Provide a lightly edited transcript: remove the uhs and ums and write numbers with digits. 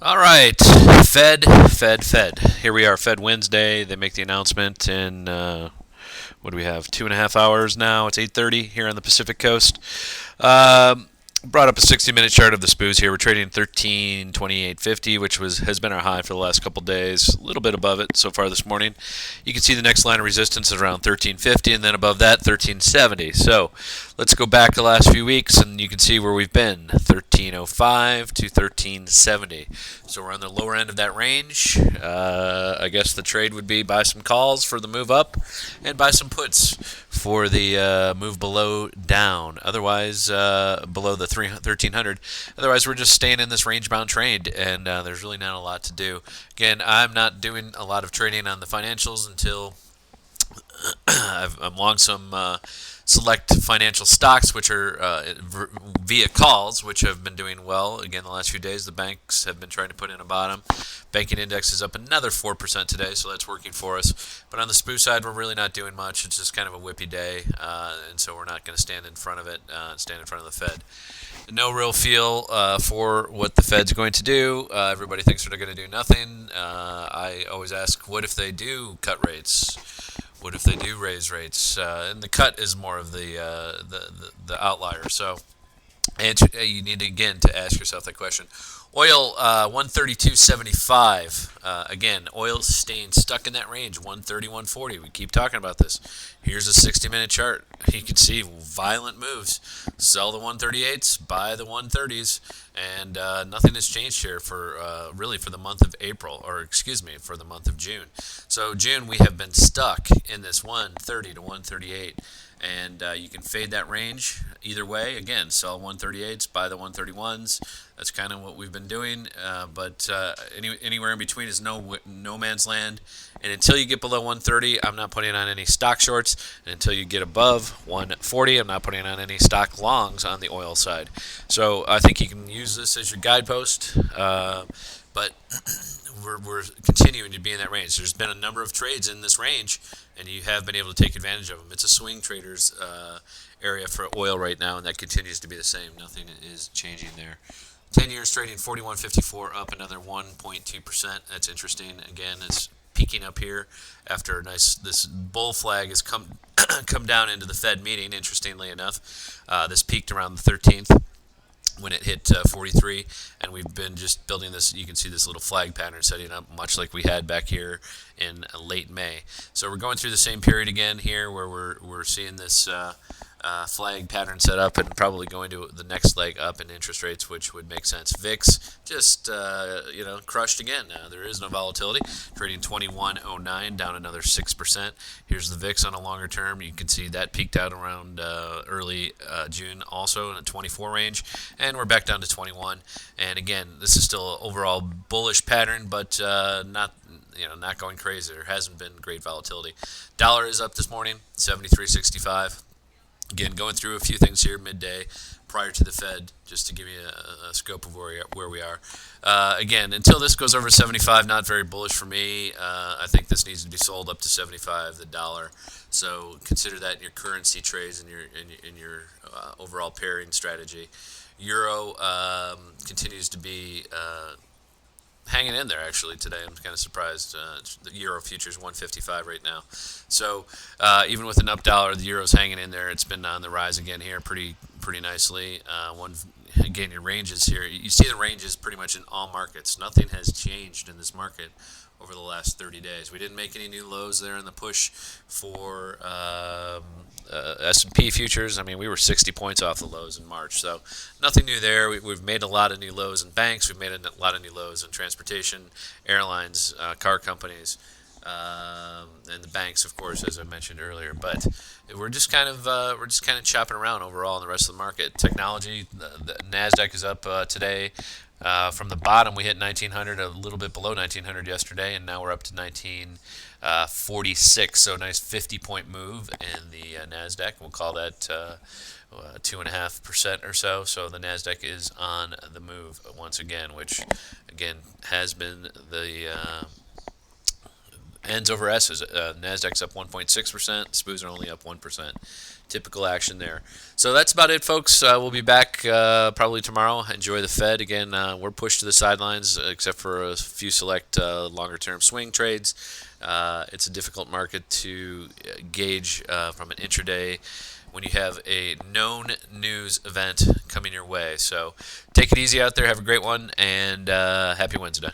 All right, Fed. Here we are, Fed Wednesday. They make the announcement in what do we have? 2.5 hours now. It's 8:30 here on the Pacific Coast. Um, Brought up a 60-minute chart of the SPOOs here. We're trading 1328.50, which has been our high for the last couple days. A little bit above it so far this morning. You can see the next line of resistance is around 1350, and then above that 1370. So let's go back the last few weeks, and you can see where we've been: 1305 to 1370. So we're on the lower end of that range. I guess the trade would be buy some calls for the move up, and buy some puts for the move below down. Otherwise, below the 1300. Otherwise, we're just staying in this range-bound trade, and there's really not a lot to do. Again, I'm not doing a lot of trading on the financials until I'm long some select financial stocks, which are via calls, which have been doing well. Again, the last few days, the banks have been trying to put in a bottom. Banking index is up another 4% today, so that's working for us. But on the SPOO side, we're really not doing much. It's just kind of a whippy day, and so we're not going to stand in front of it, stand in front of the Fed. No real feel for what the Fed's going to do. Everybody thinks they're going to do nothing. I always ask, what if they do cut rates? What if they do raise rates? And the cut is more of the outlier. So, and you need again to ask yourself that question. Oil 132.75. Again, oil staying stuck in that range 130, 140. We keep talking about this. Here's a 60-minute chart. You can see violent moves. Sell the 138s, buy the 130s, and nothing has changed here for really for the month of April, or excuse me, for the month of June. So June we have been stuck in this 130 to 138. And you can fade that range either way. Again, sell 138s, buy the 131s. That's kind of what we've been doing. But anywhere in between is no man's land. And until you get below 130, I'm not putting on any stock shorts. And until you get above 140, I'm not putting on any stock longs on the oil side. So I think you can use this as your guidepost. But we're continuing to be in that range. There's been a number of trades in this range, and you have been able to take advantage of them. It's a swing traders area for oil right now, and that continues to be the same. Nothing is changing there. 10 years trading 41.54, up another 1.2%. That's interesting. Again, it's peaking up here after this bull flag has come come down into the Fed meeting. Interestingly enough, this peaked around the 13th when it hit 43, and we've been just building this. You can see this little flag pattern setting up, much like we had back here in late May. So we're going through the same period again here, where we're seeing this flag pattern set up, and probably going to the next leg up in interest rates, which would make sense. VIX just crushed again. There is no volatility, trading 21.09, down another 6%. Here's the VIX on a longer term. You can see that peaked out around early June, also in a 24 range, and we're back down to 21. And again, this is still an overall bullish pattern, but not going crazy. There hasn't been great volatility. Dollar is up this morning, 73.65. Again, going through a few things here midday prior to the Fed, just to give you a scope of where we are. Again, until this goes over 75, not very bullish for me. I think this needs to be sold up to 75, the dollar. So consider that in your currency trades and your overall pairing strategy. Euro continues to be hanging in there actually today. I'm kind of surprised. The euro futures 155 right now. So even with an up dollar, the euro's hanging in there. It's been on the rise again here, pretty nicely. Again, your ranges here. You see the ranges pretty much in all markets. Nothing has changed in this market over the last 30 days. We didn't make any new lows there in the push for S&P futures. I mean, we were 60 points off the lows in March, so nothing new there. We've made a lot of new lows in banks. We've made a lot of new lows in transportation, airlines, car companies, and the banks, of course, as I mentioned earlier. But we're just kind of chopping around overall in the rest of the market. Technology, the Nasdaq is up today. From the bottom, we hit 1900, a little bit below 1900 yesterday, and now we're up to 1946. So a nice 50-point move in the Nasdaq. We'll call that 2.5% or so. So the Nasdaq is on the move once again, which again has been Ends over S's. Nasdaq's up 1.6%. SPOs are only up 1%. Typical action there. So that's about it, folks. We'll be back probably tomorrow. Enjoy the Fed. Again, we're pushed to the sidelines except for a few select longer-term swing trades. It's a difficult market to gauge from an intraday when you have a known news event coming your way. So take it easy out there. Have a great one, and happy Wednesday.